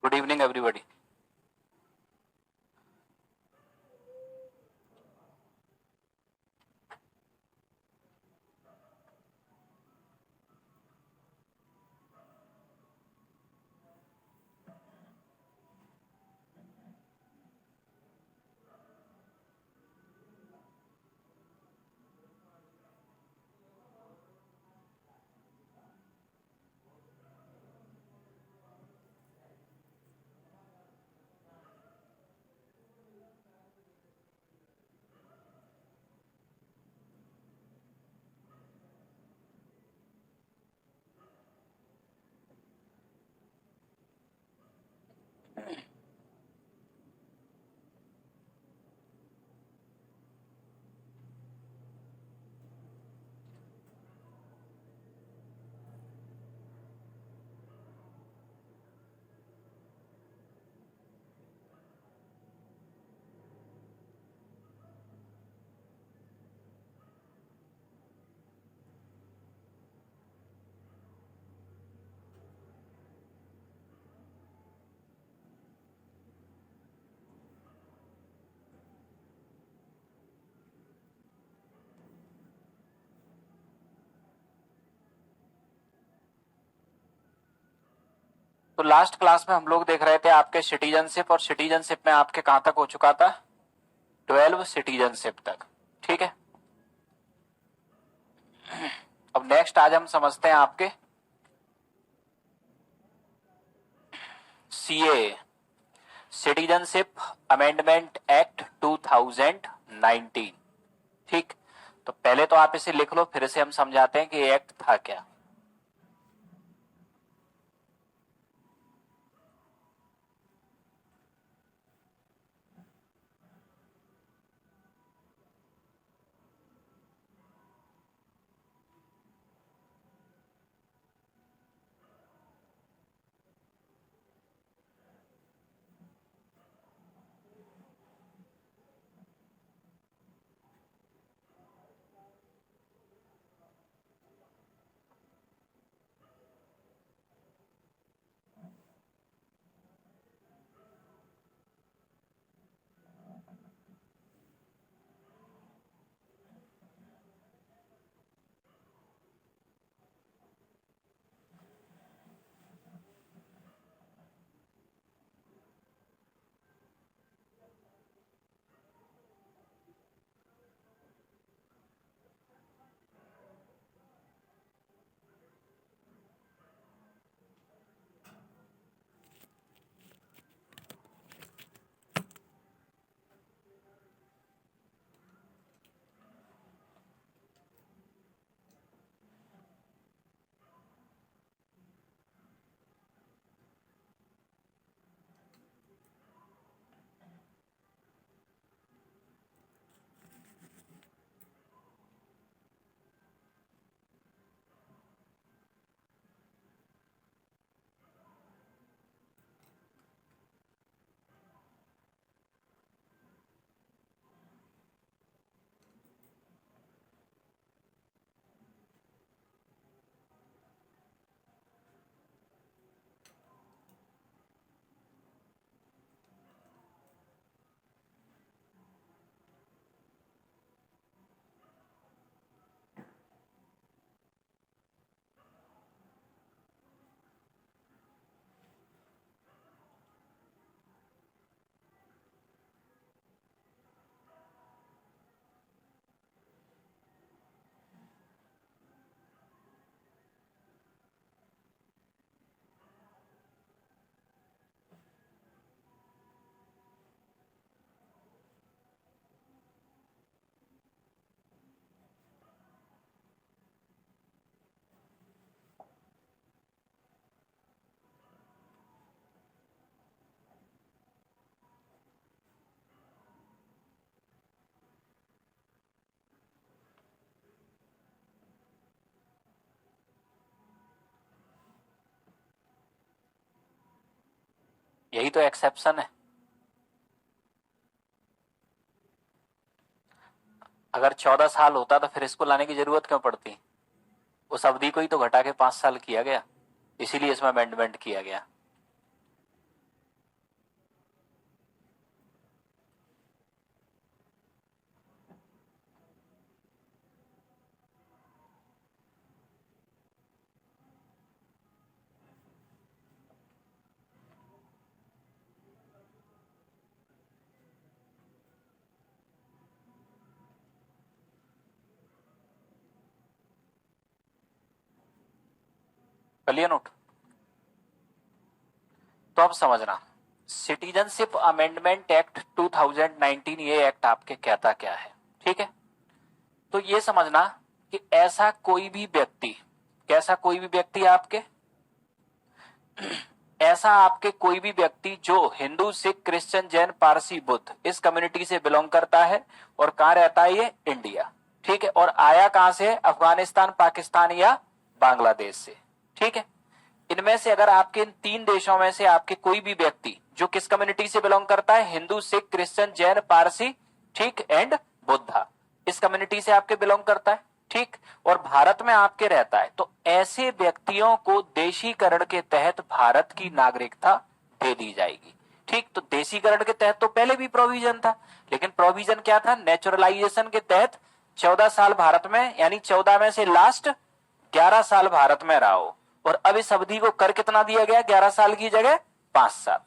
Good evening everybody. तो last class में हम लोग देख रहे थे आपके सिटीजनशिप, और सिटीजनशिप में आपके कहां तक हो चुका था? 12 सिटीजनशिप तक। ठीक है, अब नेक्स्ट आज हम समझते हैं आपके सीए, सिटीजनशिप अमेंडमेंट एक्ट 2019। ठीक, तो पहले तो आप इसे लिख लो, फिर से हम समझाते हैं कि एक्ट था क्या। यही तो एक्सेप्शन है। अगर 14 साल होता तो फिर इसको लाने की जरूरत क्यों पड़ती? उस अवधि को ही तो घटा के 5 साल किया गया, इसीलिए इसमें अमेंडमेंट किया गया। कर लिया नोट? तो अब समझना, सिटीजनशिप अमेंडमेंट एक्ट 2019, ये एक्ट आपके कहता क्या है, ठीक है? तो ये समझना कि ऐसा कोई भी व्यक्ति, कैसा कोई भी व्यक्ति आपके ऐसा आपके कोई भी व्यक्ति जो हिंदू, सिख, क्रिश्चियन, जैन, पारसी, बुद्ध इस कम्युनिटी से बिलोंग करता है और कहां रहता है ये? इंडिया, ठीक है? और आया कहां से? अफगानिस्तान, पाकिस्तान या बांग्लादेश से, ठीक है? इनमें से अगर आपके इन 3 देशों में से आपके कोई भी व्यक्ति जो किस कम्युनिटी से बिलोंग करता है? हिंदू, सिख, क्रिश्चियन, जैन, पारसी, ठीक, एंड बुद्धा, इस कम्युनिटी से आपके बिलोंग करता है, ठीक, और भारत में आपके रहता है, तो ऐसे व्यक्तियों को देशीकरण के तहत भारत की नागरिकता दे दी जाएगी, ठीक? तो देशीकरण के तहत तो पहले भी प्रोविजन था, लेकिन प्रोविजन क्या था? नेचुरलाइजेशन के तहत 14 साल भारत में, यानी 14 में से लास्ट 11 साल भारत में रहा हो, और अब इस अवधि को कर कितना दिया गया? 11 साल की जगह 5 साल।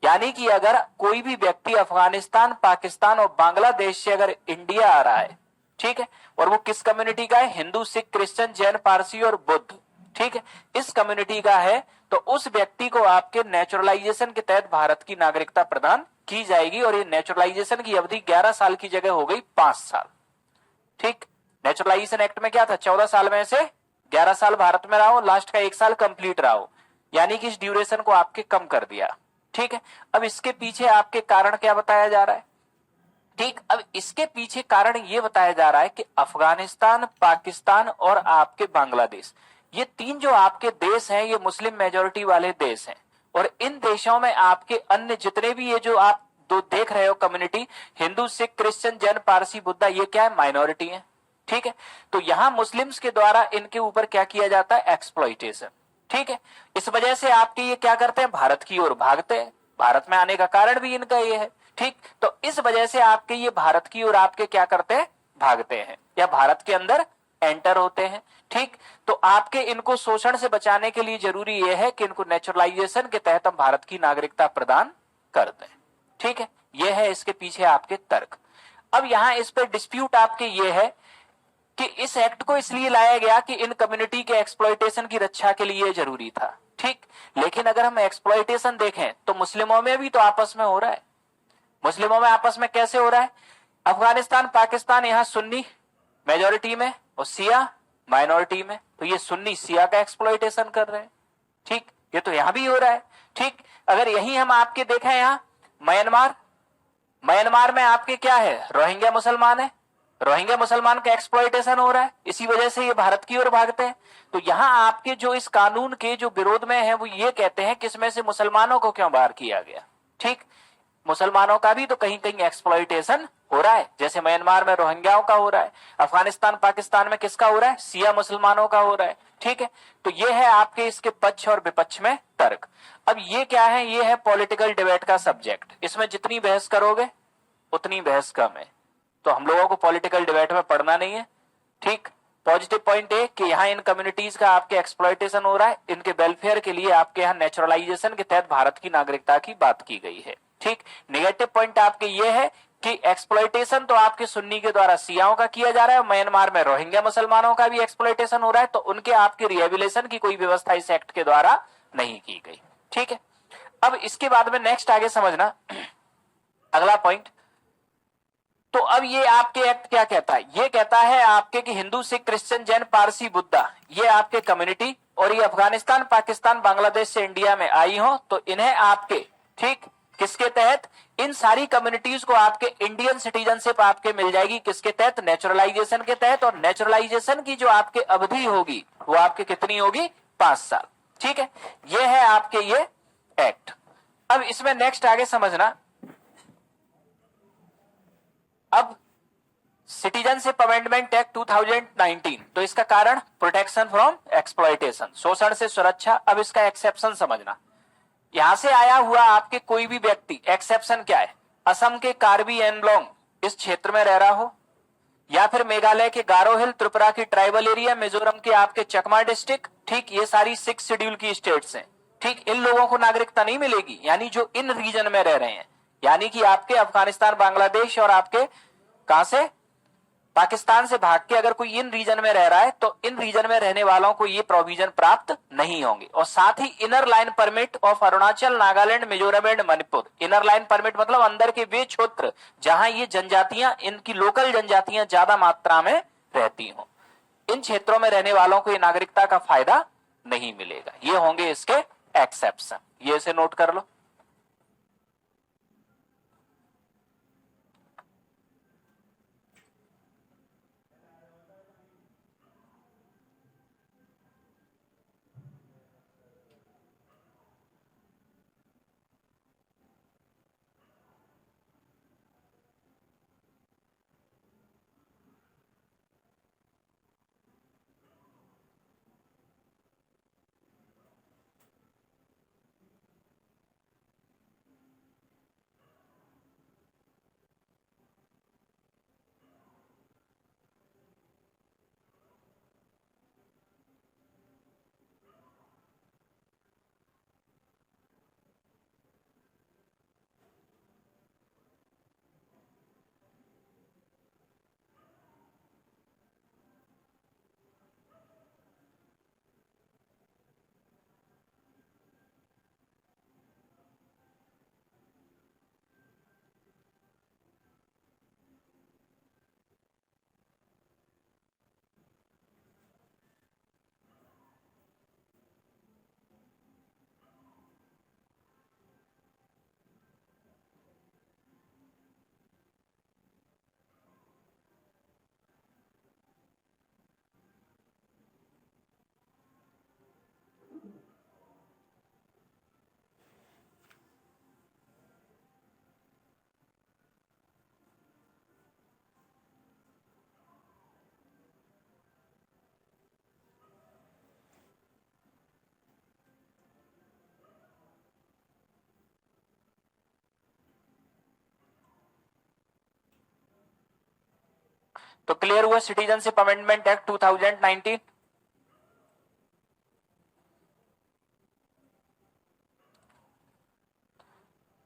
यानी कि अगर कोई भी व्यक्ति अफगानिस्तान, पाकिस्तान और बांग्लादेश से अगर इंडिया आ रहा है, ठीक है, और वो किस कम्युनिटी का है? हिंदू, सिख, क्रिश्चियन, जैन, पारसी और बुद्ध, ठीक है, इस कम्युनिटी का है, तो उस व्यक्ति को आपके नेचुरलाइजेशन के तहत भारत की नागरिकता प्रदान की जाएगी, और ये नेचुरलाइजेशन की अवधि 11 साल की जगह हो गई 5 साल, ठीक? नेचुरलाइजेशन एक्ट में क्या था? 14 साल में से 11 साल भारत में रहा हो, लास्ट का 1 साल कंप्लीट रहा हो, यानी कि इस ड्यूरेशन को आपके कम कर दिया, ठीक है? अब इसके पीछे आपके कारण क्या बताया जा रहा है, ठीक? अब इसके पीछे कारण ये बताया जा रहा है कि अफगानिस्तान, पाकिस्तान और आपके बांग्लादेश, ये 3 जो आपके देश हैं, ये मुस्लिम मेजोरिटी वाले देश हैं, और इन देशों में आपके अन्य जितने भी ये जो आप दो देख रहे हो कम्युनिटी, हिंदू, सिख, क्रिश्चियन, जैन, पारसी, बुद्धा, ये क्या है? माइनॉरिटी है, ठीक है? तो यहां मुस्लिम्स के द्वारा इनके ऊपर क्या किया जाता है? एक्सप्लॉइटेशन, ठीक है? इस वजह से आपके ये क्या करते हैं? भारत की ओर भागते हैं। भारत में आने का कारण भी इनका ये है, ठीक? तो इस वजह से आपके ये भारत की ओर आपके क्या करते हैं? भागते हैं, या भारत के अंदर एंटर होते हैं, ठीक? तो आपके इनको शोषण से बचाने के लिए जरूरी यह है कि इनको नेचुरलाइजेशन के तहत हम भारत की नागरिकता प्रदान कर दें, ठीक है? यह है इसके पीछे आपके तर्क। अब यहां इस पर डिस्प्यूट आपके ये है कि इस एक्ट को इसलिए लाया गया कि इन कम्युनिटी के एक्सप्लॉइटेशन की रक्षा के लिए जरूरी था, ठीक? लेकिन अगर हम एक्सप्लॉइटेशन देखें तो मुस्लिमों में भी तो आपस में हो रहा है। मुस्लिमों में आपस में कैसे हो रहा है? अफगानिस्तान, पाकिस्तान यहां सुन्नी मेजोरिटी में और शिया माइनॉरिटी में, तो ये सुन्नी शिया का एक्सप्लॉइटेशन कर रहे हैं, ठीक? ये तो यहां भी हो रहा है, ठीक? अगर यही हम आपके देखें यहां म्यांमार में आपके क्या है? रोहिंग्या मुसलमान है, रोहिंग्या मुसलमान का एक्सप्लॉइटेशन हो रहा है, इसी वजह से ये भारत की ओर भागते हैं। तो यहां आपके जो इस कानून के जो विरोध में है वो ये कहते हैं कि इसमें से मुसलमानों को क्यों बाहर किया गया, ठीक? मुसलमानों का भी तो कहीं कहीं एक्सप्लॉइटेशन हो रहा है, जैसे म्यांमार में रोहिंग्याओं का हो रहा है, अफगानिस्तान, पाकिस्तान में किसका हो रहा है? शिया मुसलमानों का हो रहा है, ठीक है? तो ये है आपके इसके पक्ष और विपक्ष में तर्क। अब ये क्या है? ये है पॉलिटिकल डिबेट का सब्जेक्ट। इसमें जितनी बहस करोगे उतनी बहस कम है, तो हम लोगों को पॉलिटिकल डिबेट में पढ़ना नहीं है, ठीक? पॉजिटिव पॉइंट है कि यहाँ इन कम्युनिटीज का आपके एक्सप्लॉइटेशन हो रहा है, इनके वेलफेयर के लिए आपके यहाँ नेचुरलाइजेशन के तहत भारत की नागरिकता की बात की गई है, ठीक? नेगेटिव पॉइंट आपके ये है कि एक्सप्लॉइटेशन तो आपके सुन्नी के द्वारा शियाओं का किया जा रहा है, म्यांमार में रोहिंग्या मुसलमानों का भी एक्सप्लॉइटेशन हो रहा है, तो उनके आपके रिहेबिलिटेशन की कोई व्यवस्था इस एक्ट के द्वारा नहीं की गई, ठीक है? अब इसके बाद में नेक्स्ट आगे समझना अगला पॉइंट। तो अब ये आपके एक्ट क्या कहता है? ये कहता है आपके कि हिंदू, सिख, क्रिश्चियन, जैन, पारसी, बुद्धा, ये आपके कम्युनिटी और ये अफगानिस्तान, पाकिस्तान, बांग्लादेश से इंडिया में आई हो, तो इन्हें आपके, ठीक, किसके तहत? इन सारी कम्युनिटीज को आपके इंडियन सिटीजनशिप आपके मिल जाएगी, किसके तहत? नेचुरलाइजेशन के तहत। और नेचुरलाइजेशन की जो आपके अवधि होगी वो आपके कितनी होगी? 5 साल, ठीक है? ये है आपके ये एक्ट। अब इसमें नेक्स्ट आगे समझना, अब सिटीजनशिप अमेंडमेंट एक्ट 2019, तो इसका कारण प्रोटेक्शन फ्रॉम एक्सप्लॉइटेशन, शोषण से सुरक्षा। अब इसका एक्सेप्शन समझना, यहां से आया हुआ आपके कोई भी व्यक्ति, एक्सेप्शन क्या है? असम के कार्बी एंगलोंग इस क्षेत्र में रह रहा हो, या फिर मेघालय के गारो हिल, त्रिपुरा की ट्राइबल एरिया, मिजोरम के आपके चकमा डिस्ट्रिक्ट, ठीक? ये सारी 6 शेड्यूल की स्टेट्स हैं, ठीक? इन लोगों को नागरिकता नहीं मिलेगी, यानी जो इन रीजन में रह रहे हैं, यानी कि आपके अफगानिस्तान, बांग्लादेश और आपके कहां से? पाकिस्तान से भाग के अगर कोई इन रीजन में रह रहा है तो इन रीजन में रहने वालों को ये प्रोविजन प्राप्त नहीं होंगे। और साथ ही inner line permit of Arunachal, Nagaland, Mizoram and Manipur. Inner line permit मतलब अंदर के वे क्षेत्र जहां ये जनजातियां, इनकी लोकल जनजातियां ज्यादा मात्रा में रहती हों, इन क्षेत्रों में रहने वालों को ये नागरिकता का फायदा नहीं मिलेगा। ये होंगे इसके एक्सेप्शन, ये इसे नोट कर लो। तो क्लियर हुआ सिटीजनशिप अमेंडमेंट एक्ट 2019।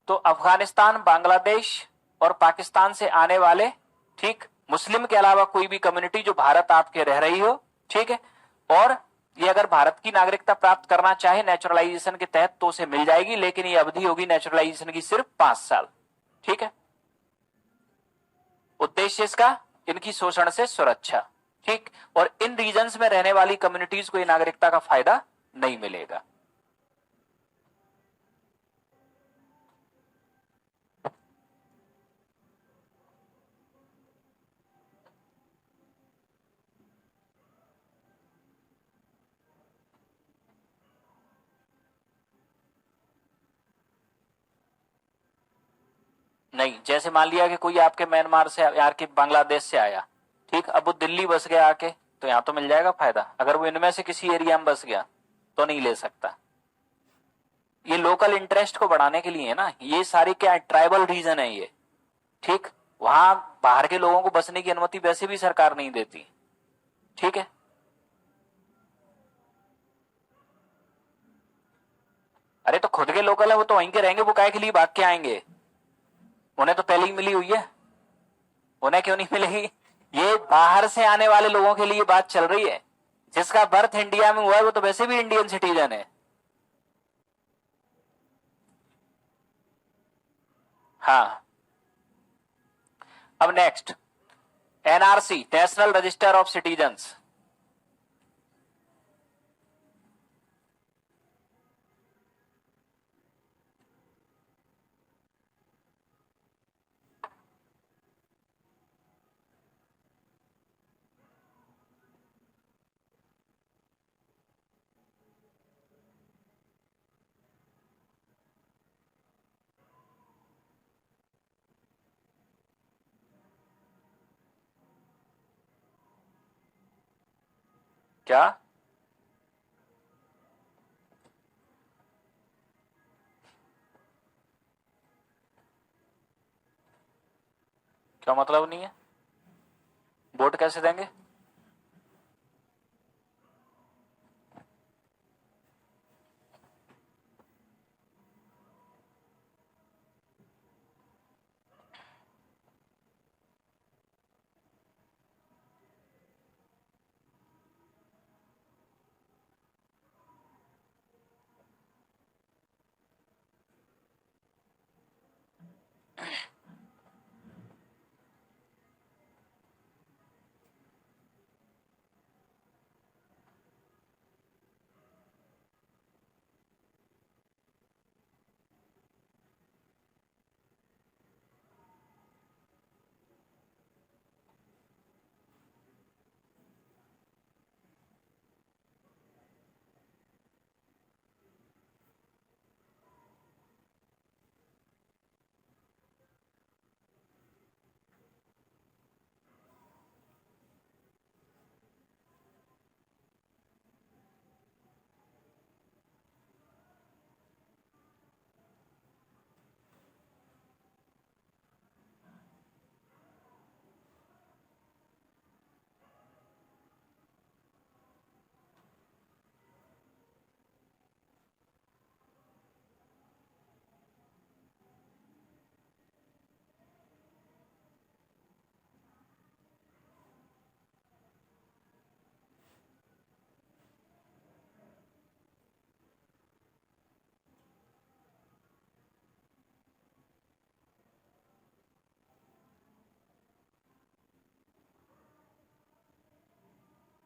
तो अफगानिस्तान, बांग्लादेश और पाकिस्तान से आने वाले, ठीक, मुस्लिम के अलावा कोई भी कम्युनिटी जो भारत आपके रह रही हो, ठीक है, और ये अगर भारत की नागरिकता प्राप्त करना चाहे नेचुरलाइजेशन के तहत तो उसे मिल जाएगी, लेकिन ये अवधि होगी नेचुरलाइजेशन की सिर्फ 5 साल। ठीक है, उद्देश्य इसका इनकी शोषण से सुरक्षा। ठीक, और इन रीजन्स में रहने वाली कम्युनिटीज को ये नागरिकता का फायदा नहीं मिलेगा। नहीं, जैसे मान लिया कि कोई आपके म्यांमार से, यार कि बांग्लादेश से आया, ठीक, अब वो दिल्ली बस गया आके, तो यहां तो मिल जाएगा फायदा। अगर वो इनमें से किसी एरिया में बस गया तो नहीं ले सकता। ये लोकल इंटरेस्ट को बढ़ाने के लिए है ना, ये सारी क्या ट्राइबल रीजन है ये, ठीक, वहां बाहर के लोगों को बसने की अनुमति वैसे भी सरकार नहीं देती। ठीक है, अरे तो खुद के लोकल है, वो तो वहीं के रहेंगे, वो काहे के लिए भाग के आएंगे? उन्हें तो पहले ही मिली हुई है, उन्हें क्यों नहीं मिलेगी? ये बाहर से आने वाले लोगों के लिए बात चल रही है। जिसका बर्थ इंडिया में हुआ है वो तो वैसे भी इंडियन सिटीजन है। हाँ, अब next, NRC, national register of citizens. क्या क्या मतलब नहीं है? वोट कैसे देंगे?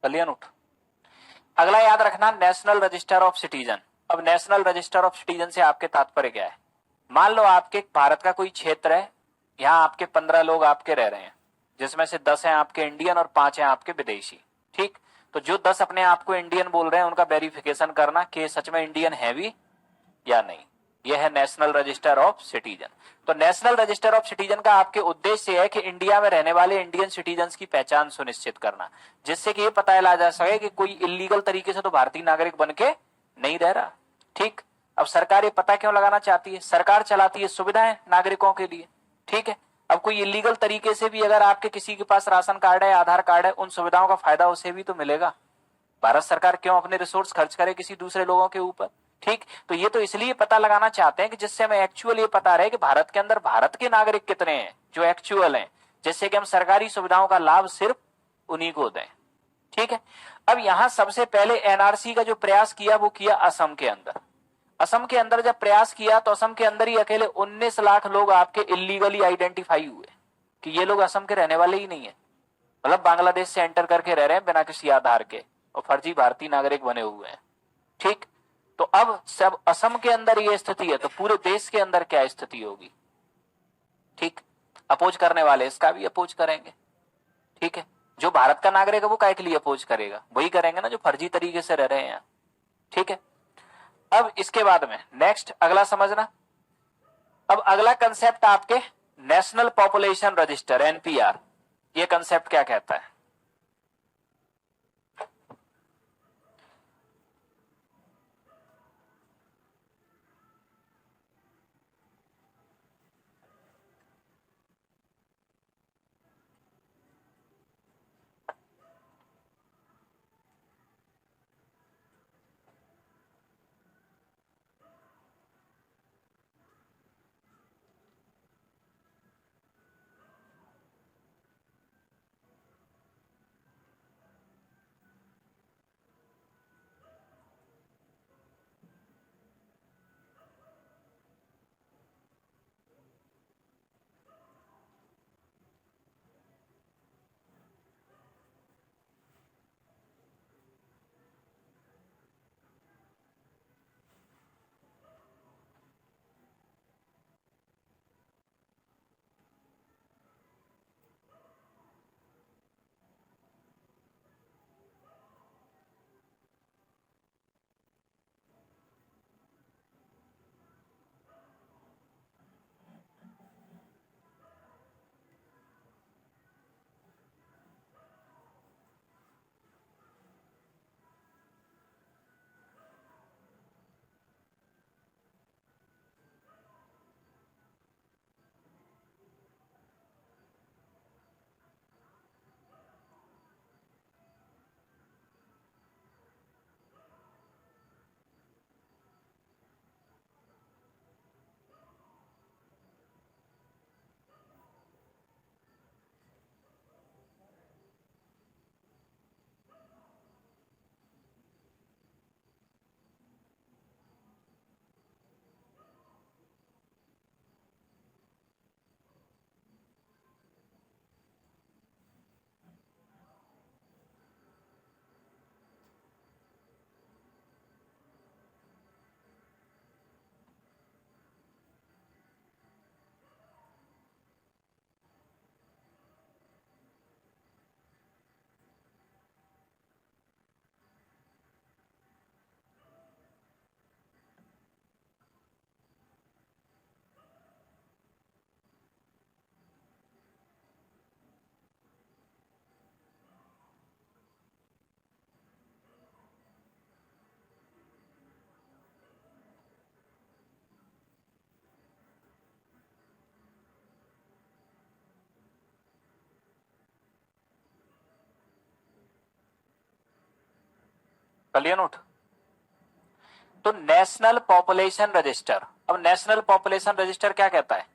Clear note. अगला याद रखना, नेशनल रजिस्टर ऑफ सिटीजन। अब नेशनल रजिस्टर ऑफ सिटीजन से आपके तात्पर्य क्या है? मान लो आपके भारत का कोई क्षेत्र है, यहाँ आपके 15 लोग आपके रह रहे हैं, जिसमें से 10 हैं आपके इंडियन और 5 हैं आपके विदेशी। ठीक, तो जो 10 अपने आप को इंडियन बोल रहे हैं उनका वेरिफिकेशन करना कि सच में इंडियन है भी या नहीं, यह है नेशनल रजिस्टर ऑफ सिटीजन। तो नेशनल रजिस्टर ऑफ सिटीजन का आपके उद्देश्य है कि इंडिया में रहने वाले इंडियन सिटीजन की पहचान सुनिश्चित करना, जिससे कि ये पता लगा जा सके कि कोई इलीगल तरीके से तो भारतीय नागरिक बन के नहीं रह रहा। ठीक, अब सरकार ये पता क्यों लगाना चाहती है? सरकार चलाती है सुविधाएं नागरिकों के लिए। ठीक है, अब कोई इलीगल तरीके से भी अगर आपके किसी के पास राशन कार्ड है, आधार कार्ड है, उन सुविधाओं का फायदा उसे भी तो मिलेगा। भारत सरकार क्यों अपने रिसोर्स खर्च करे किसी दूसरे लोगों के ऊपर? ठीक, तो ये तो इसलिए पता लगाना चाहते हैं कि जिससे हमें एक्चुअल ये पता रहे कि भारत के अंदर भारत के नागरिक कितने हैं जो एक्चुअल हैं, जिससे कि हम सरकारी सुविधाओं का लाभ सिर्फ उन्हीं को दें। ठीक है, अब यहां सबसे पहले एनआरसी का जो प्रयास किया वो किया असम के अंदर। असम के अंदर जब प्रयास किया तो असम के अंदर ही अकेले 19 लाख लोग आपके इलीगली आइडेंटिफाई हुए कि ये लोग असम के रहने वाले ही नहीं है, मतलब बांग्लादेश से एंटर करके रह रहे हैं बिना किसी आधार के और फर्जी भारतीय नागरिक बने हुए हैं। ठीक, तो अब सब असम के अंदर ये स्थिति है तो पूरे देश के अंदर क्या स्थिति होगी? ठीक, अपोज करने वाले इसका भी अपोज करेंगे। ठीक है, जो भारत का नागरिक है वो काहे के लिए अपोज करेगा? वही करेंगे ना जो फर्जी तरीके से रह रहे हैं। ठीक है, अब इसके बाद में नेक्स्ट अगला समझना। अब अगला कंसेप्ट आपके नेशनल पॉपुलेशन रजिस्टर एनपीआर, ये कंसेप्ट क्या कहता है? Clear note. तो नेशनल पॉपुलेशन रजिस्टर, अब नेशनल पॉपुलेशन रजिस्टर क्या कहता है?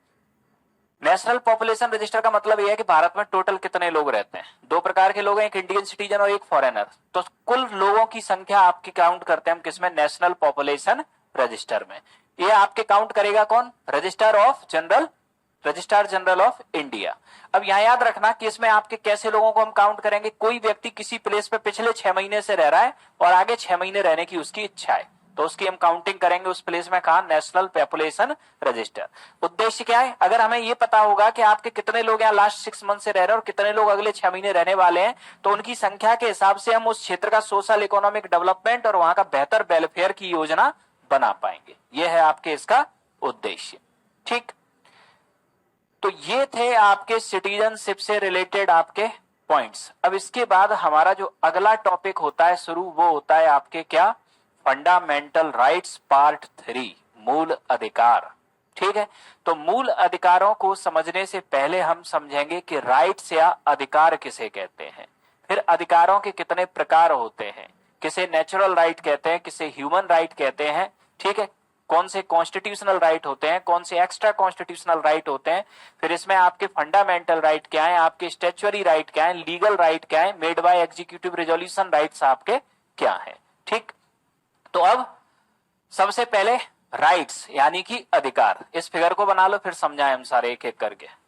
नेशनल पॉपुलेशन रजिस्टर का मतलब यह है कि भारत में टोटल कितने लोग रहते हैं। दो प्रकार के लोग हैं, एक इंडियन सिटीजन और एक फॉरेनर। तो कुल लोगों की संख्या आपकी काउंट करते हैं हम किसमें? नेशनल पॉपुलेशन रजिस्टर में। ये आपके काउंट करेगा कौन? Register of general registrar general of India. अब यहां याद रखना कि इसमें आपके कैसे लोगों को हम काउंट करेंगे, कोई व्यक्ति किसी प्लेस पे पिछले 6 महीने से रह रहा है और आगे 6 महीने रहने की उसकी इच्छा है, तो उसकी हम काउंटिंग करेंगे उस प्लेस में, कहा नेशनल पॉपुलेशन रजिस्टर। उद्देश्य क्या है, अगर हमें यह पता होगा कि आपके कितने लोग यहाँ लास्ट 6 मंथ से रह रहे हैं और कितने लोग अगले 6 महीने रहने वाले हैं, तो उनकी संख्या के हिसाब से हम उस क्षेत्र का सोशल इकोनॉमिक डेवलपमेंट और वहां का बेहतर वेलफेयर की योजना बना पाएंगे। यह है आपके इसका उद्देश्य। ठीक, तो ये थे आपके सिटीजनशिप से रिलेटेड आपके पॉइंट्स। अब इसके बाद हमारा जो अगला टॉपिक होता है शुरू, वो होता है आपके क्या, फंडामेंटल राइट्स पार्ट 3, मूल अधिकार। ठीक है, तो मूल अधिकारों को समझने से पहले हम समझेंगे कि राइट्स या अधिकार किसे कहते हैं, फिर अधिकारों के कितने प्रकार होते हैं, किसे नेचुरल राइट कहते हैं, किसे ह्यूमन राइट कहते हैं। ठीक है, कौन से कॉन्स्टिट्यूशनल राइट होते हैं, कौन से एक्स्ट्रा कॉन्स्टिट्यूशनल राइट होते हैं, फिर इसमें आपके फंडामेंटल राइट क्या है, आपके स्टैच्यूटरी राइट क्या है, लीगल राइट क्या है, made by executive resolution rights आपके क्या है। ठीक, तो अब सबसे पहले राइट्स यानी कि अधिकार, इस फिगर को बना लो फिर समझाएं हम सारे एक एक करके।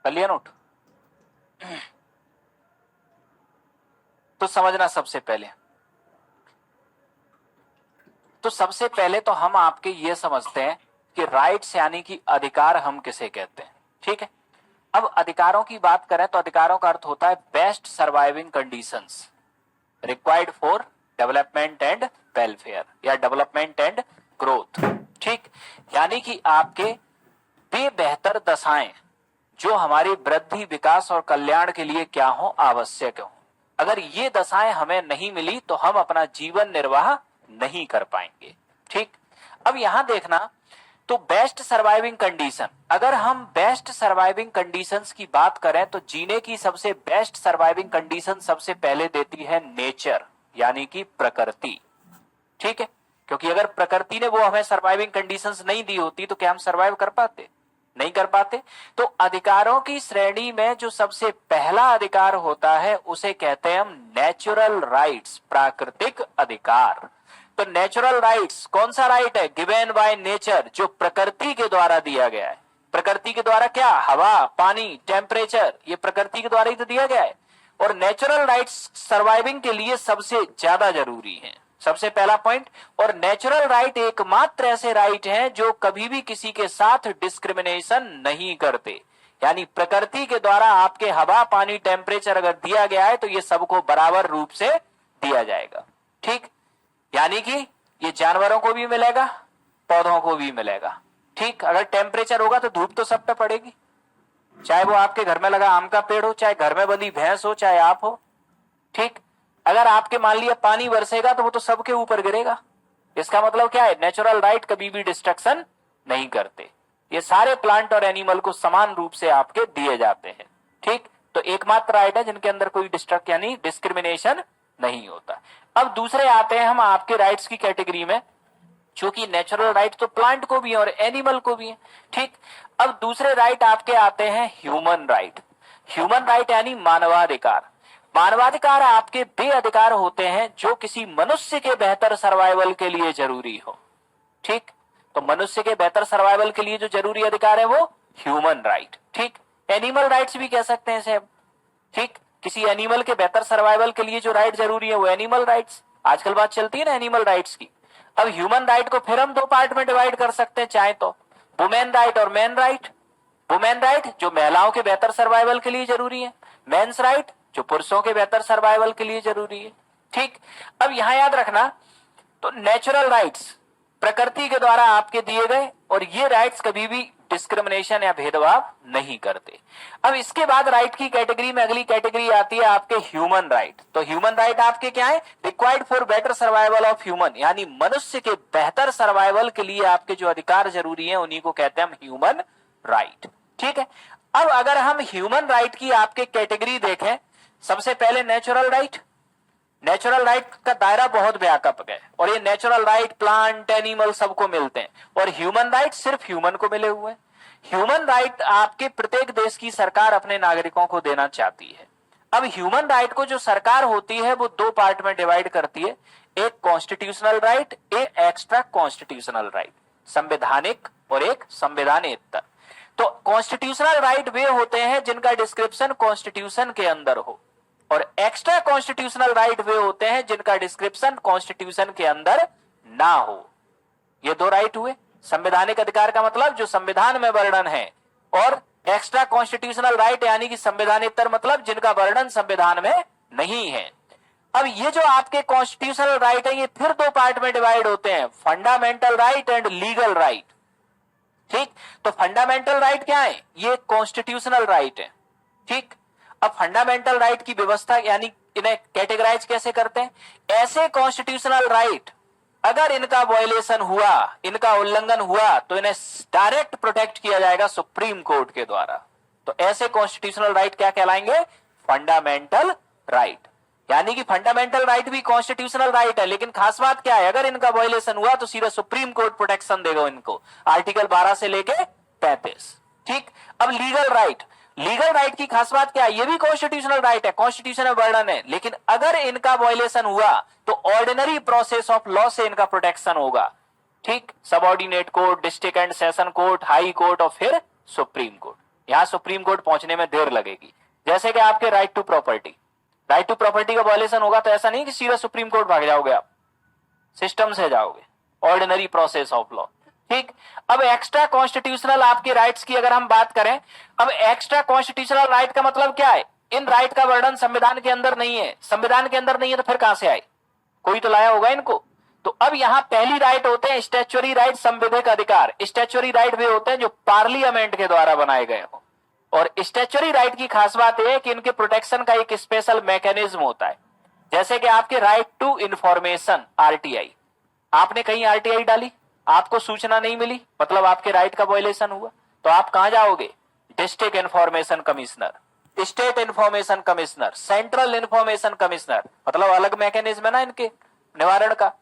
कर लिया नोट? तो समझना सबसे पहले तो हम आपके ये समझते हैं कि राइट्स यानी कि अधिकार हम किसे कहते हैं, ठीक है। अब अधिकारों की बात करें तो अधिकारों का अर्थ होता है best surviving conditions required for development and welfare या डेवलपमेंट एंड ग्रोथ, ठीक। यानी कि आपके वे बेहतर दशाएं जो हमारी वृद्धि, विकास और कल्याण के लिए क्या हो, आवश्यक हो। अगर ये दशाएं हमें नहीं मिली तो हम अपना जीवन निर्वाह नहीं कर पाएंगे, ठीक। अब यहां देखना, तो बेस्ट सर्वाइविंग कंडीशन, अगर हम बेस्ट सर्वाइविंग कंडीशंस की बात करें तो जीने की सबसे बेस्ट सर्वाइविंग कंडीशन सबसे पहले देती है नेचर यानी कि प्रकृति, ठीक है। क्योंकि अगर प्रकृति ने वो हमें सर्वाइविंग कंडीशंस नहीं दी होती तो क्या हम सर्वाइव कर पाते? नहीं कर पाते। तो अधिकारों की श्रेणी में जो सबसे पहला अधिकार होता है उसे कहते हैं हम नेचुरल राइट्स, प्राकृतिक अधिकार। तो नेचुरल राइट्स कौन सा राइट है? गिवन बाय नेचर, जो प्रकृति के द्वारा दिया गया है। प्रकृति के द्वारा क्या? हवा, पानी, टेम्परेचर, ये प्रकृति के द्वारा ही तो दिया गया है। और नेचुरल राइट्स सर्वाइविंग के लिए सबसे ज्यादा जरूरी है, सबसे पहला पॉइंट। और नेचुरल राइट एकमात्र ऐसे राइट हैं जो कभी भी किसी के साथ डिस्क्रिमिनेशन नहीं करते। यानी प्रकृति के द्वारा आपके हवा, पानी, टेम्परेचर अगर दिया गया है तो ये सबको बराबर रूप से दिया जाएगा, ठीक। यानी कि ये जानवरों को भी मिलेगा, पौधों को भी मिलेगा, ठीक। अगर टेम्परेचर होगा तो धूप तो सब पे पड़ेगी, चाहे वो आपके घर में लगा आम का पेड़ हो, चाहे घर में बंधी भैंस हो, चाहे आप हो, ठीक। अगर आपके मान लिया पानी बरसेगा तो वो तो सबके ऊपर गिरेगा। इसका मतलब क्या है? नेचुरल राइट कभी भी डिस्ट्रक्शन नहीं करते, ये सारे प्लांट और एनिमल को समान रूप से आपके दिए जाते हैं, ठीक। तो एकमात्र राइट है जिनके अंदर कोई डिस्ट्रक्ट यानी डिस्क्रिमिनेशन नहीं होता। अब दूसरे आते हैं हम आपके राइट्स की कैटेगरी में, चूंकि नेचुरल राइट तो प्लांट को भी है और एनिमल को भी है, ठीक। अब दूसरे राइट आपके आते हैं ह्यूमन राइट। ह्यूमन राइट यानी मानवाधिकार। मानवाधिकार आपके वे अधिकार होते हैं जो किसी मनुष्य के बेहतर सर्वाइवल के लिए जरूरी हो, ठीक। तो मनुष्य के बेहतर सर्वाइवल के लिए जो जरूरी अधिकार है वो ह्यूमन राइट, ठीक। एनिमल राइट्स भी कह सकते हैं इसे, ठीक। किसी एनिमल के बेहतर सर्वाइवल के लिए जो राइट जरूरी है वो एनिमल राइट्स। आजकल बात चलती है ना एनिमल राइट्स की। अब ह्यूमन राइट को फिर हम दो पार्ट में डिवाइड कर सकते हैं चाहे तो, वुमेन राइट और मैन राइट। वुमेन राइट जो महिलाओं के बेहतर सर्वाइवल के लिए जरूरी है, मेंस राइट जो पुरुषों के बेहतर सर्वाइवल के लिए जरूरी है, ठीक। अब यहां याद रखना, तो नेचुरल राइट्स प्रकृति के द्वारा आपके दिए गए और ये राइट्स कभी भी डिस्क्रिमिनेशन या भेदभाव नहीं करते। अब इसके बाद राइट की कैटेगरी में अगली कैटेगरी आती है आपके ह्यूमन राइट। तो ह्यूमन राइट आपके क्या है? Required for better survival of human, यानी मनुष्य के बेहतर सर्वाइवल के लिए आपके जो अधिकार जरूरी है उन्हीं को कहते हैं हम ह्यूमन राइट, ठीक है। अब अगर हम ह्यूमन राइट की आपके कैटेगरी देखें, सबसे पहले नेचुरल राइट। नेचुरल राइट का दायरा बहुत व्यापक है और ये नेचुरल राइट प्लांट, एनिमल सबको मिलते हैं, और ह्यूमन राइट सिर्फ ह्यूमन को मिले हुए हैं। ह्यूमन राइट आपके प्रत्येक देश की सरकार अपने नागरिकों को देना चाहती है। अब ह्यूमन राइट को जो सरकार होती है वो दो पार्ट में डिवाइड करती है, एक कॉन्स्टिट्यूशनल राइट, एक एक्स्ट्रा कॉन्स्टिट्यूशनल राइट, संवैधानिक और एक संवैधानेतर। तो कॉन्स्टिट्यूशनल राइट वे होते हैं जिनका डिस्क्रिप्शन कॉन्स्टिट्यूशन के अंदर हो, और एक्स्ट्रा कॉन्स्टिट्यूशनल राइट वे होते हैं जिनका डिस्क्रिप्शन कॉन्स्टिट्यूशन के अंदर ना हो। ये दो राइट हुए। संवैधानिक अधिकार का मतलब जो संविधान में वर्णन है, और एक्स्ट्रा कॉन्स्टिट्यूशनल राइट यानी कि संवैधानेतर मतलब जिनका वर्णन संविधान में नहीं है। अब ये जो आपके कॉन्स्टिट्यूशनल राइट है ये फिर दो पार्ट में डिवाइड होते हैं, fundamental right and legal right, ठीक। तो फंडामेंटल राइट क्या है? ये कॉन्स्टिट्यूशनल राइट है, ठीक। अब फंडामेंटल राइट की व्यवस्था यानी इन्हें कैटेगराइज कैसे करते हैं? ऐसे कॉन्स्टिट्यूशनल राइट अगर इनका वायलेशन हुआ, इनका उल्लंघन हुआ, तो इन्हें डायरेक्ट प्रोटेक्ट किया जाएगा सुप्रीम कोर्ट के द्वारा। तो ऐसे कॉन्स्टिट्यूशनल राइट क्या कहलाएंगे? Fundamental right. यानी कि फंडामेंटल राइट भी कॉन्स्टिट्यूशनल राइट है, लेकिन खास बात क्या है? अगर इनका वायलेशन हुआ तो सीधा सुप्रीम कोर्ट प्रोटेक्शन देगा इनको, आर्टिकल 12 से लेके 35, ठीक। अब लीगल राइट, लीगल राइट की खास बात क्या है? ये भी कॉन्स्टिट्यूशनल राइट है, कॉन्स्टिट्यूशन में वर्णन है, लेकिन अगर इनका वायलेशन हुआ तो ऑर्डिनरी प्रोसेस ऑफ लॉ से इनका प्रोटेक्शन होगा, ठीक। Subordinate court, district and session court, high court और फिर सुप्रीम कोर्ट। यहां सुप्रीम कोर्ट पहुंचने में देर लगेगी। जैसे कि आपके राइट टू प्रॉपर्टी का वायलेशन होगा तो ऐसा नहीं कि सीधा सुप्रीम कोर्ट भाग जाओगे, आप सिस्टम से जाओगे, ऑर्डिनरी प्रोसेस ऑफ लॉ। ठीक, अब एक्स्ट्रा कॉन्स्टिट्यूशनल आपके राइट्स की अगर हम बात करें, अब एक्स्ट्रा कॉन्स्टिट्यूशनल राइट का मतलब क्या है? इन राइट का वर्णन संविधान के अंदर नहीं है। संविधान के अंदर नहीं है तो फिर कहां से आए? कोई तो लाया होगा इनको। तो अब यहां पहली राइट होते हैं स्टैच्यूटरी राइट, संविधिक अधिकार। स्टैच्यूटरी राइट वे होते हैं जो पार्लियामेंट के द्वारा बनाए गए हो। और स्टैच्यूटरी राइट की खास बात यह है कि इनके प्रोटेक्शन का एक स्पेशल मैकेनिज्म होता है। जैसे कि आपके राइट टू इंफॉर्मेशन, आरटीआई, आपने कहीं आरटीआई डाली, आपको सूचना नहीं मिली, मतलब आपके राइट का वायलेशन हुआ, तो आप कहां जाओगे? District information commissioner, state information commissioner, central information commissioner, मतलब अलग मैकेनिज्म है ना इनके निवारण का।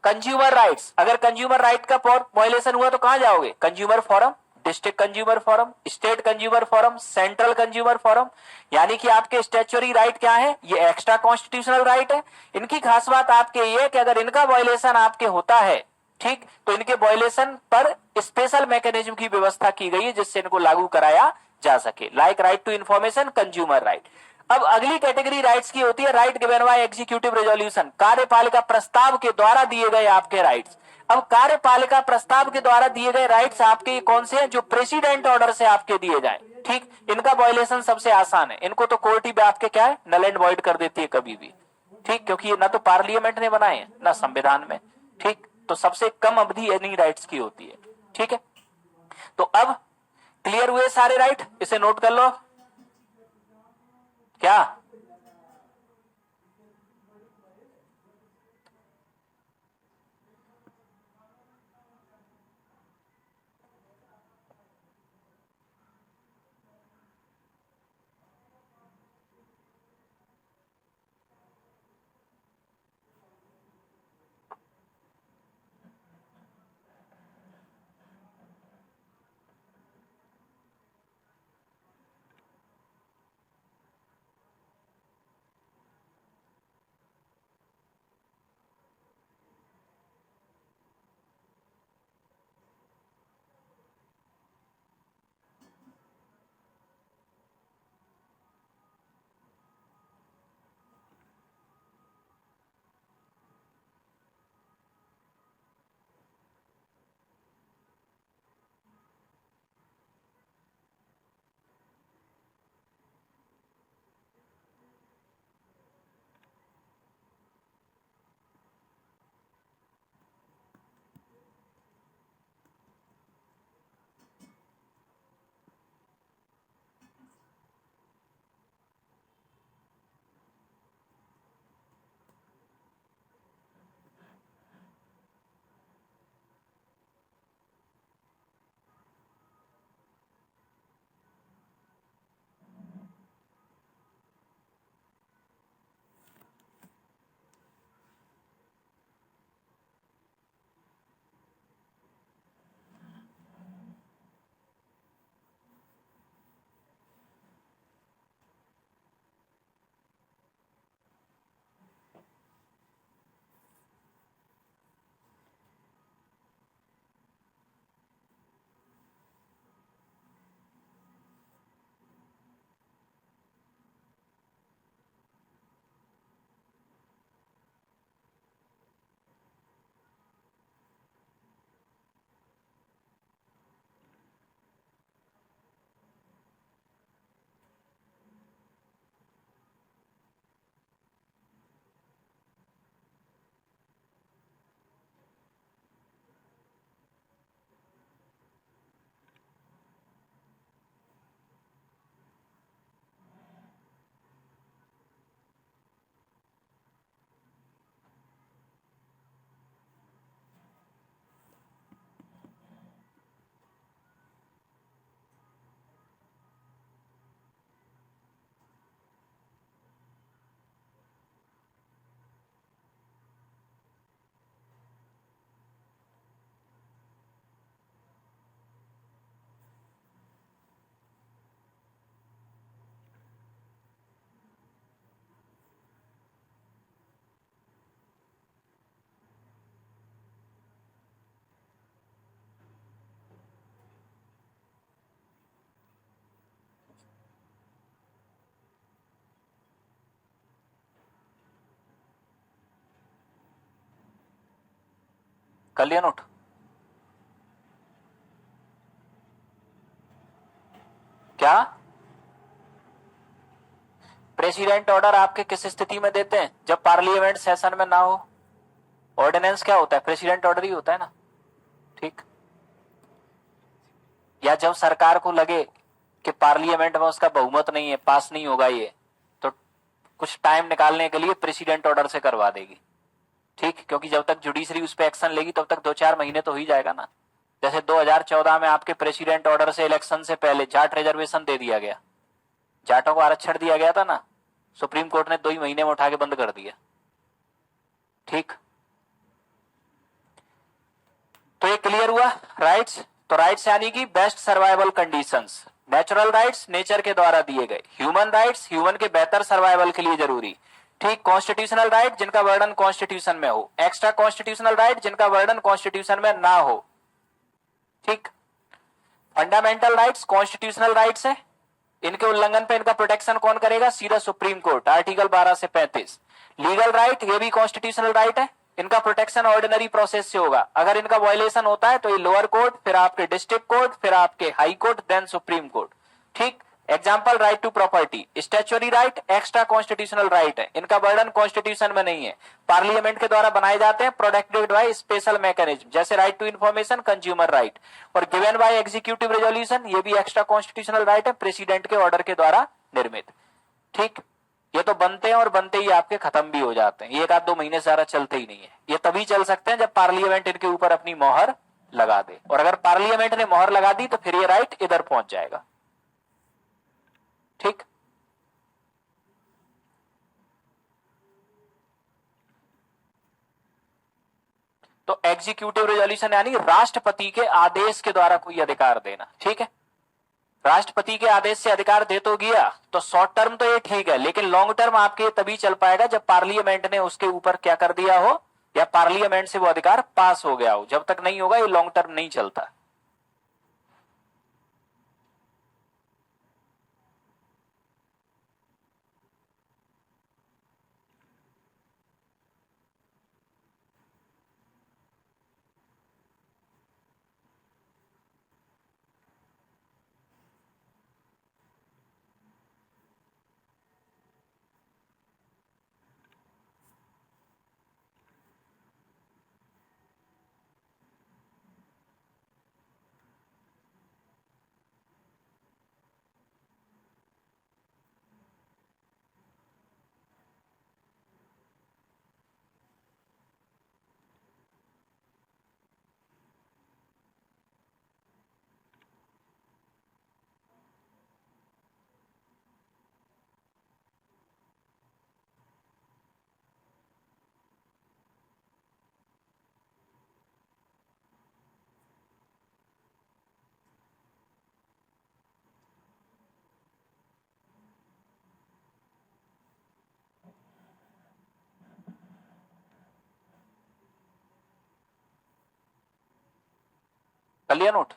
कंज्यूमर राइट्स, अगर कंज्यूमर राइट का वायलेशन हुआ तो कहां जाओगे? Consumer forum, district consumer forum, state consumer forum, central consumer forum. यानी कि आपके स्टैच्यूटरी राइट क्या है? ये एक्स्ट्रा कॉन्स्टिट्यूशनल राइट है। इनकी खास बात आपके ये कि अगर इनका वायलेशन आपके होता है, ठीक, तो इनके वायलेशन पर स्पेशल मैकेनिज्म की व्यवस्था की गई है जिससे इनको लागू कराया जा सके, like right to information, consumer right. अब अगली कैटेगरी राइट्स की होती है right given by executive resolution, कार्यपालिका प्रस्ताव के द्वारा दिए गए आपके राइट्स। अब कार्यपालिका प्रस्ताव के द्वारा दिए गए राइट्स आपके कौन से हैं? जो प्रेसिडेंट ऑर्डर से आपके दिए जाए। ठीक, इनका वायलेशन सबसे आसान है, इनको तो कोर्ट ही आपके क्या है, नल एंड वॉइड कर देती है कभी भी। ठीक, क्योंकि ये ना तो पार्लियामेंट ने बनाए हैं ना संविधान में। ठीक, तो सबसे कम अवधि इन्हीं राइट्स की होती है। ठीक है, तो अब क्लियर हुए सारे राइट, इसे नोट कर लो। क्या कर लिया नोट? क्या प्रेसिडेंट ऑर्डर आपके किस स्थिति में देते हैं? जब पार्लियामेंट सेशन में ना हो। ऑर्डिनेंस क्या होता है? प्रेसिडेंट ऑर्डर ही होता है ना, ठीक। या जब सरकार को लगे कि पार्लियामेंट में उसका बहुमत नहीं है, पास नहीं होगा ये, तो कुछ टाइम निकालने के लिए प्रेसिडेंट ऑर्डर से करवा देगी, ठीक। क्योंकि जब तक जुडिशरी उस पर एक्शन लेगी तब तक 2-4 महीने तो ही जाएगा ना। जैसे 2014 में आपके प्रेसिडेंट ऑर्डर से इलेक्शन से पहले जाट रिजर्वेशन दे दिया गया, जाटों को आरक्षण दिया गया था ना, सुप्रीम कोर्ट ने 2 ही महीने में उठा के बंद कर दिया, ठीक। तो ये क्लियर हुआ राइट्स। तो राइट्स यानी कि best survival conditions, natural rights nature के द्वारा दिए गए, ह्यूमन राइट्स ह्यूमन के बेहतर सर्वाइवल के लिए जरूरी, ठीक। कॉन्स्टिट्यूशनल राइट जिनका वर्णन कॉन्स्टिट्यूशन में हो, एक्स्ट्रा कॉन्स्टिट्यूशनल राइट जिनका वर्णन कॉन्स्टिट्यूशन में ना हो, ठीक। फंडामेंटल राइट्स कॉन्स्टिट्यूशनल राइट्स है, इनके उल्लंघन पे इनका प्रोटेक्शन कौन करेगा? सीधा सुप्रीम कोर्ट, आर्टिकल 12 से 35। लीगल राइट ये भी कॉन्स्टिट्यूशनल राइट है, इनका प्रोटेक्शन ऑर्डिनरी प्रोसेस से होगा, अगर इनका वायलेशन होता है तो ये लोअर कोर्ट, फिर आपके डिस्ट्रिक्ट कोर्ट, फिर आपके high court, then supreme court, ठीक। Example right to property, statutory right extra constitutional right है, इनका वर्णन कॉन्स्टिट्यूशन में नहीं है, पार्लियामेंट के द्वारा बनाए जाते हैं, प्रोटेक्टेड बाय स्पेशल मैकेनिज्म, जैसे right to information, consumer right, और गिवन बाय एग्जीक्यूटिव रेजोल्यूशन ये भी एक्स्ट्रा कॉन्स्टिट्यूशनल राइट है, प्रेसिडेंट के ऑर्डर के द्वारा निर्मित, ठीक। ये तो बनते हैं और बनते ही आपके खत्म भी हो जाते हैं, ये 1-2 महीने से ज्यादा चलते ही नहीं है, ये तभी चल सकते हैं जब पार्लियामेंट इनके ऊपर अपनी मोहर लगा दे, और अगर पार्लियामेंट ने मोहर लगा दी तो फिर ये राइट इधर पहुंच जाएगा, ठीक। तो एग्जीक्यूटिव रेजोल्यूशन यानी राष्ट्रपति के आदेश के द्वारा कोई अधिकार देना, ठीक है। राष्ट्रपति के आदेश से अधिकार दे तो गया, तो शॉर्ट टर्म तो ये ठीक है, लेकिन लॉन्ग टर्म आपके तभी चल पाएगा जब पार्लियामेंट ने उसके ऊपर क्या कर दिया हो, या पार्लियामेंट से वो अधिकार पास हो गया हो, जब तक नहीं होगा ये लॉन्ग टर्म नहीं चलता। कर लिया नोट?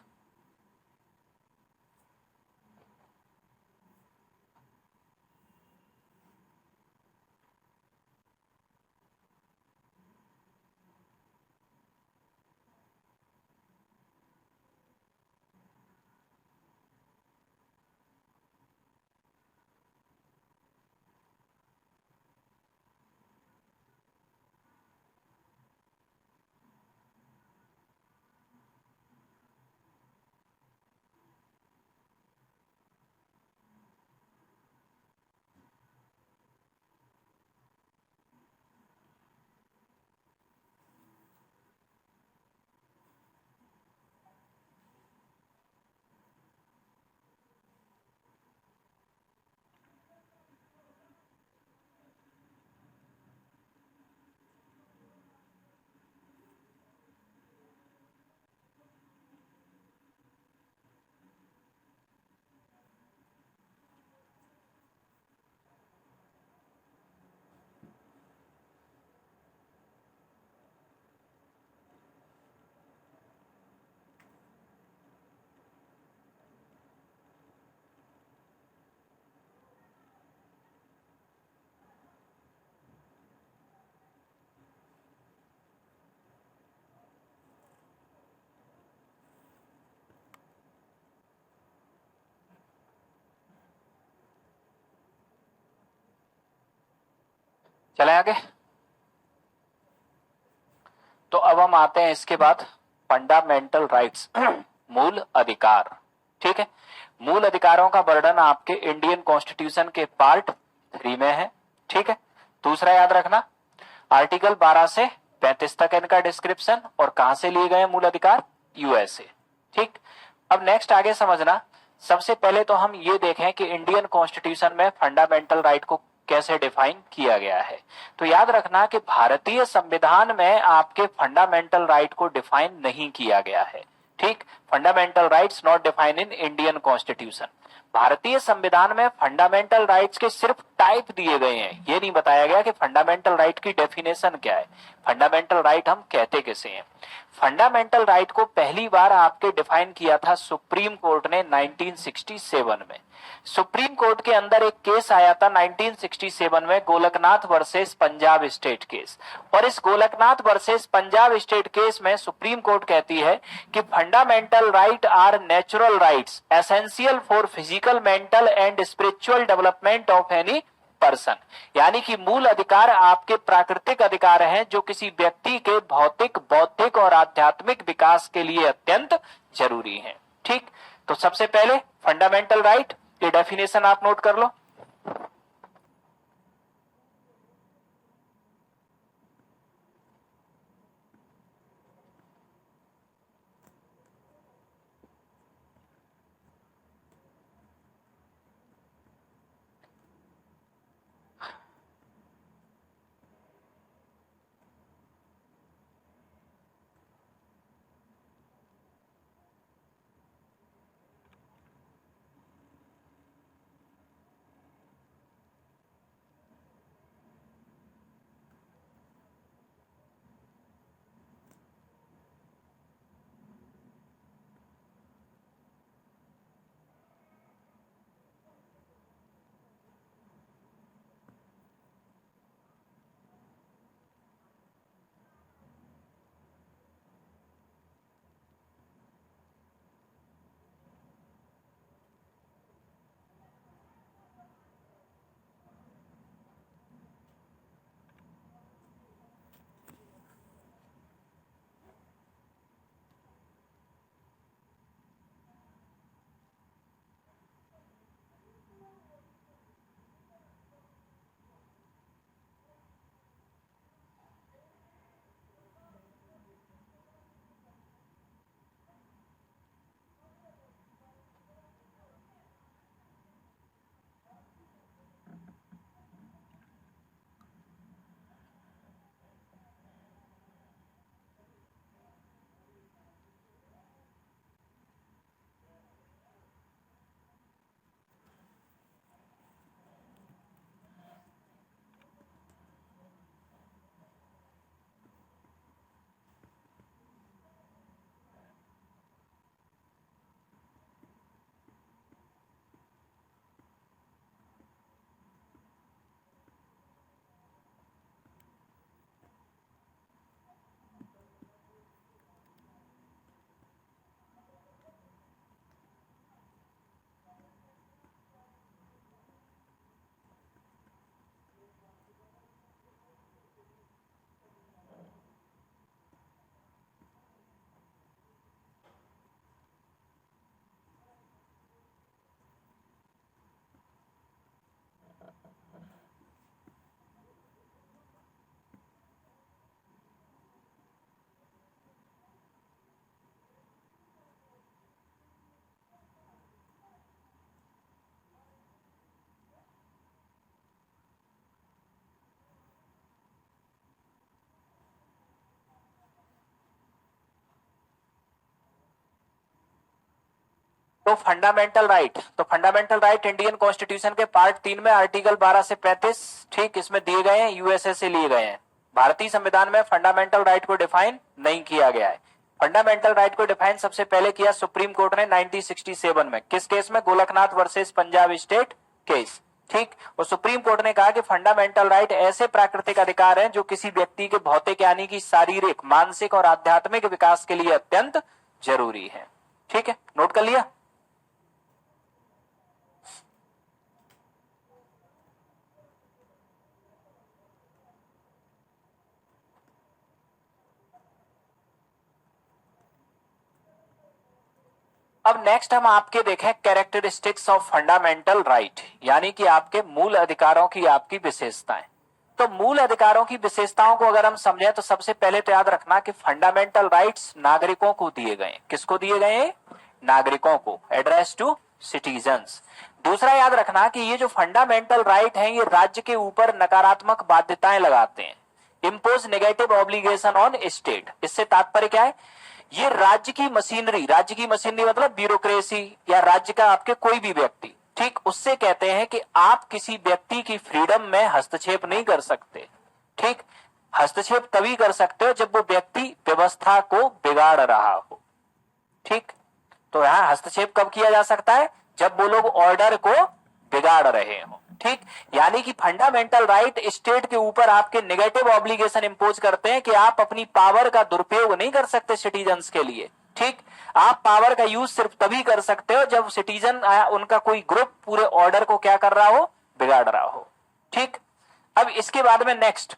चले आगे। तो अब हम आते हैं इसके बाद फंडामेंटल राइट्स, मूल अधिकार। ठीक है, मूल अधिकारों का वर्णन आपके इंडियन कॉन्स्टिट्यूशन के पार्ट 3 में है। ठीक है, दूसरा याद रखना आर्टिकल 12 से 35 तक इनका डिस्क्रिप्शन, और कहां से लिए गए मूल अधिकार, यूएसए। ठीक, अब नेक्स्ट आगे समझना। सबसे पहले तो हम ये देखें कि इंडियन कॉन्स्टिट्यूशन में फंडामेंटल राइट को कैसे डिफाइन किया गया है। तो याद रखना कि भारतीय संविधान में आपके फंडामेंटल राइट को डिफाइन नहीं किया गया है। ठीक, fundamental rights not define in Indian constitution. भारतीय संविधान में फंडामेंटल राइट्स के सिर्फ टाइप दिए गए हैं, ये नहीं बताया गया कि फंडामेंटल राइट की डेफिनेशन क्या है, फंडामेंटल राइट हम कहते किसे हैं। फंडामेंटल राइट को पहली बार आपके डिफाइन किया था सुप्रीम कोर्ट ने 1967 में। सुप्रीम कोर्ट के अंदर एक केस आया था 1967 में, Golaknath versus Punjab state case. और इस Golaknath versus Punjab state case में सुप्रीम कोर्ट कहती है कि fundamental right are natural rights essential for physical, mental and spiritual development of any person. यानी कि मूल अधिकार आपके प्राकृतिक अधिकार हैं जो किसी व्यक्ति के भौतिक, बौद्धिक और आध्यात्मिक विकास के लिए अत्यंत जरूरी हैं। ठीक, तो सबसे पहले फंडामेंटल राइट की डेफिनेशन आप नोट कर लो। तो फंडामेंटल राइट, तो फंडामेंटल राइट इंडियन कॉन्स्टिट्यूशन के पार्ट 3 में आर्टिकल 12 से 35, ठीक, इसमें दिए गए हैं, यूएसए से लिए गए हैं। भारतीय संविधान में फंडामेंटल राइट को डिफाइन नहीं किया गया है। फंडामेंटल राइट को डिफाइन सबसे पहले किया सुप्रीम कोर्ट ने 1967 में। किस केस में? Golaknath versus Punjab state case. ठीक, और सुप्रीम कोर्ट ने कहा कि फंडामेंटल राइट ऐसे प्राकृतिक अधिकार हैं जो किसी व्यक्ति के भौतिक यानी कि शारीरिक, मानसिक और आध्यात्मिक विकास के लिए अत्यंत जरूरी है। ठीक है, नोट कर लिया। अब नेक्स्ट हम आपके देखें कैरेक्टरिस्टिक्स ऑफ फंडामेंटल राइट, यानी कि आपके मूल अधिकारों की आपकी विशेषताएं। तो मूल अधिकारों की विशेषताओं को अगर हम समझें तो सबसे पहले तो याद रखना कि फंडामेंटल राइट्स नागरिकों को दिए गए। किसको दिए गए? नागरिकों को, एड्रेस टू सिटीजन्स। दूसरा याद रखना कि ये जो फंडामेंटल राइट हैं ये राज्य के ऊपर नकारात्मक बाध्यताएं लगाते हैं, impose negative obligation on state. इससे तात्पर्य क्या है? ये राज्य की मशीनरी मतलब ब्यूरोक्रेसी या राज्य का आपके कोई भी व्यक्ति, ठीक, उससे कहते हैं कि आप किसी व्यक्ति की फ्रीडम में हस्तक्षेप नहीं कर सकते। ठीक, हस्तक्षेप तभी कर सकते हो जब वो व्यक्ति व्यवस्था को बिगाड़ रहा हो। ठीक, तो यहां हस्तक्षेप कब किया जा सकता है? जब वो लोग ऑर्डर को बिगाड़ रहे हो। ठीक, यानी कि फंडामेंटल राइट स्टेट के ऊपर आपके नेगेटिव ऑब्लिगेशन इंपोज करते हैं कि आप अपनी पावर का दुरुपयोग नहीं कर सकते सिटीजन्स के लिए। ठीक, आप पावर का यूज सिर्फ तभी कर सकते हो जब सिटीजन उनका कोई ग्रुप पूरे ऑर्डर को क्या कर रहा हो? बिगाड़ रहा हो। ठीक, अब इसके बाद में नेक्स्ट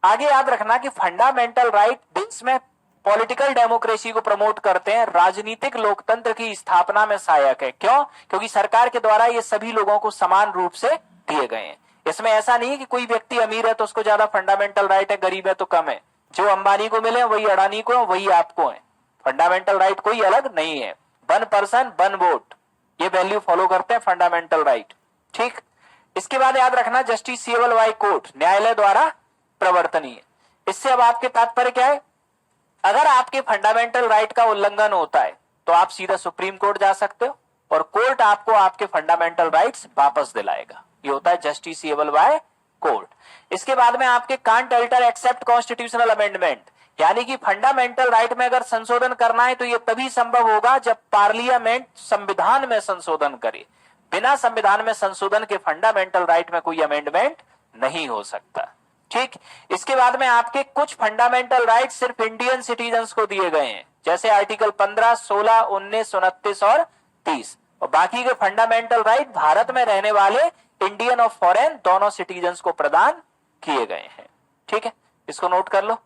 आगे याद रखना कि फंडामेंटल राइट देश में पॉलिटिकल डेमोक्रेसी को प्रमोट करते हैं, राजनीतिक लोकतंत्र की स्थापना में सहायक है। क्यों? क्योंकि सरकार के द्वारा ये सभी लोगों को समान रूप से दिए गए हैं। इसमें ऐसा नहीं है कि कोई व्यक्ति अमीर है तो उसको ज्यादा फंडामेंटल राइट है, गरीब है तो कम है। जो अंबानी को मिले वही अडानी को है, वही आपको है। फंडामेंटल राइट कोई अलग नहीं है। वन पर्सन वन वोट, ये वैल्यू फॉलो करते हैं फंडामेंटल राइट। ठीक, इसके बाद याद रखना जस्टिसेबल बाय कोर्ट, न्यायालय द्वारा प्रवर्तनीय। इससे अब आपके तात्पर्य क्या है? अगर आपके फंडामेंटल राइट का उल्लंघन होता है तो आप सीधा सुप्रीम कोर्ट जा सकते हो और कोर्ट आपको आपके फंडामेंटल राइट्स वापस दिलाएगा। ये होता है जस्टिसेबल बाय कोर्ट। इसके बाद में आपके can't alter except constitutional amendment, यानी कि फंडामेंटल राइट में अगर संशोधन करना है तो यह तभी संभव होगा जब पार्लियामेंट संविधान में संशोधन करे। बिना संविधान में संशोधन के फंडामेंटल राइट में कोई अमेंडमेंट नहीं हो सकता। ठीक, इसके बाद में आपके कुछ फंडामेंटल राइट सिर्फ इंडियन सिटीजन्स को दिए गए हैं, जैसे आर्टिकल 15, 16, 19, 29 और 30। और बाकी के फंडामेंटल राइट भारत में रहने वाले इंडियन और फॉरेन दोनों सिटीजन्स को प्रदान किए गए हैं। ठीक है, इसको नोट कर लो।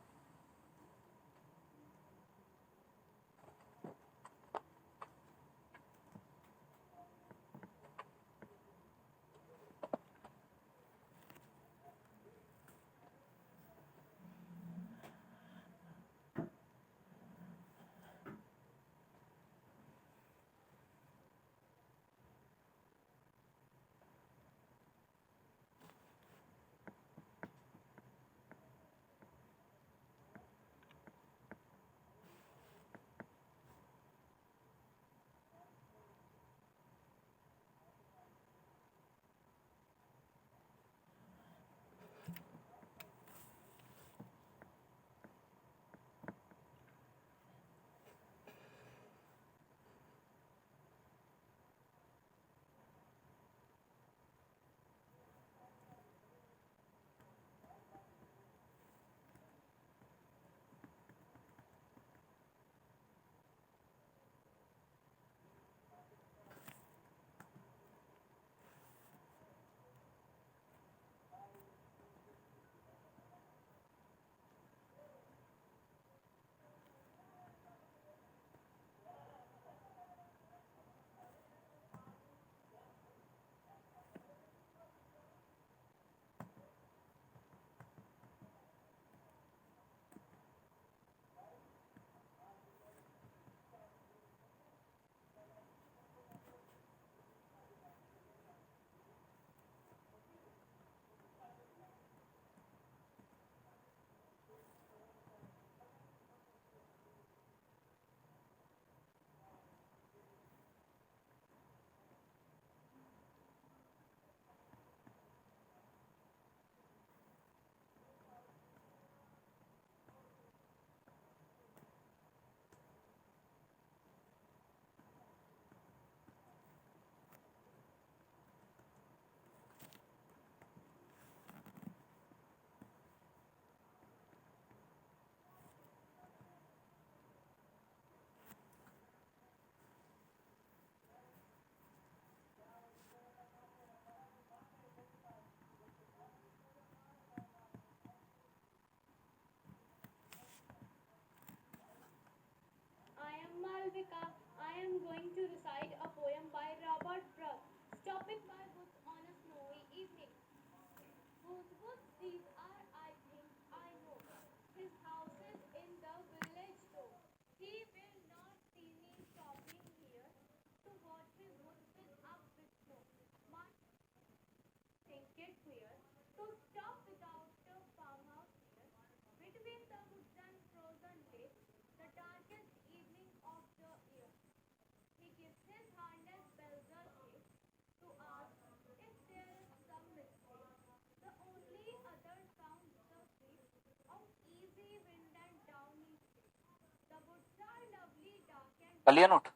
Clear note.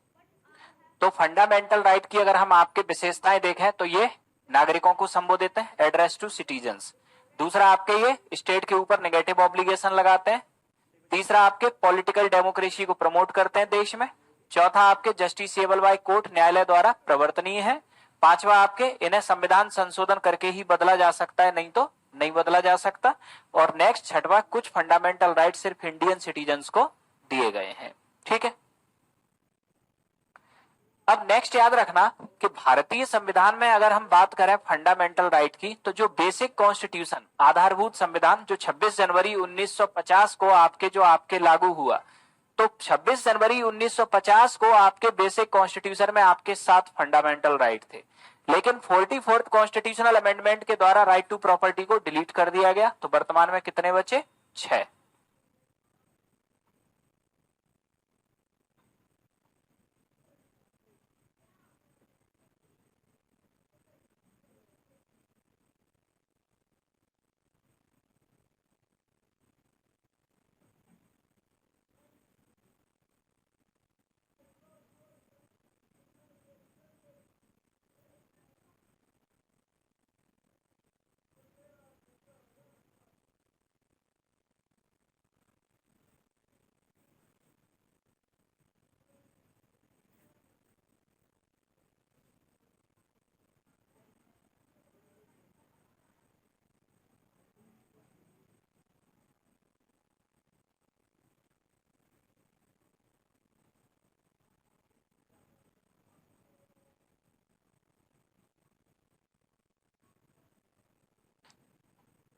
तो फंडामेंटल राइट की अगर हम आपके विशेषताएं देखें तो ये नागरिकों को संबोधित है, एड्रेस टू सिटीजन्स। दूसरा आपके ये स्टेट के ऊपर नेगेटिव ऑब्लिगेशन लगाते हैं। तीसरा आपके पॉलिटिकल डेमोक्रेसी को प्रमोट करते हैं देश में। चौथा आपके जस्टिसेबल बाय कोर्ट, न्यायालय द्वारा प्रवर्तनीय है। पांचवा आपके इन्हें संविधान संशोधन करके ही बदला जा सकता है, नहीं तो नहीं बदला जा सकता। और नेक्स्ट छठवा, कुछ फंडामेंटल राइट सिर्फ इंडियन सिटीजन्स को दिए गए हैं। ठीक है। अब नेक्स्ट याद रखना कि भारतीय संविधान में अगर हम बात करें फंडामेंटल राइट की, तो जो बेसिक कॉन्स्टिट्यूशन, आधारभूत संविधान, जो 26 जनवरी 1950 को आपके लागू हुआ, तो 26 जनवरी 1950 को आपके बेसिक कॉन्स्टिट्यूशन में आपके 7 फंडामेंटल राइट थे। लेकिन 44th कॉन्स्टिट्यूशनल अमेंडमेंट के द्वारा राइट टू प्रॉपर्टी को डिलीट कर दिया गया, तो वर्तमान में कितने बचे? 6।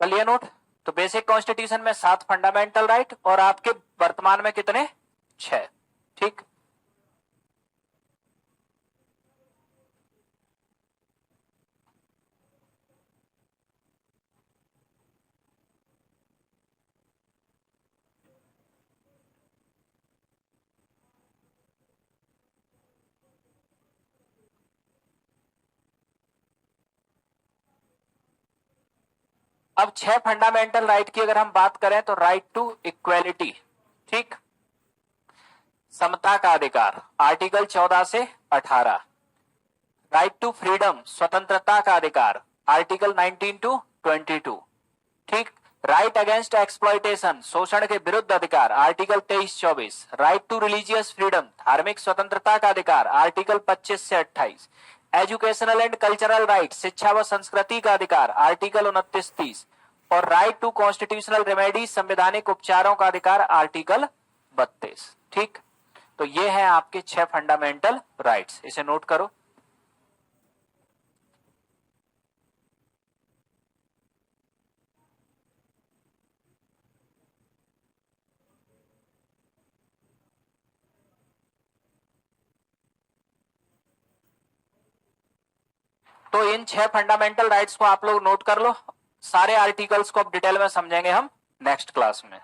Clear note. तो बेसिक कॉन्स्टिट्यूशन में 7 फंडामेंटल राइट और आपके वर्तमान में कितने? 6। ठीक। अब 6 फंडामेंटल राइट की अगर हम बात करें तो राइट टू इक्वेलिटी, ठीक, समता का अधिकार, आर्टिकल 14 से 18। राइट टू फ्रीडम, स्वतंत्रता का अधिकार, आर्टिकल 19 टू 22। ठीक। राइट अगेंस्ट एक्सप्लॉइटेशन, शोषण के विरुद्ध अधिकार, article 23-24। Right to religious freedom, धार्मिक स्वतंत्रता का अधिकार, आर्टिकल 25 से 28। एजुकेशनल एंड कल्चरल राइट, शिक्षा व संस्कृति का अधिकार, आर्टिकल 29-30। और राइट टू कॉन्स्टिट्यूशनल रेमेडी, संवैधानिक उपचारों का अधिकार, आर्टिकल 32। ठीक। तो ये है आपके 6 फंडामेंटल राइट्स, इसे नोट करो। तो इन 6 फंडामेंटल राइट्स को आप लोग नोट कर लो। सारे आर्टिकल्स को अब डिटेल में समझेंगे हम नेक्स्ट क्लास में।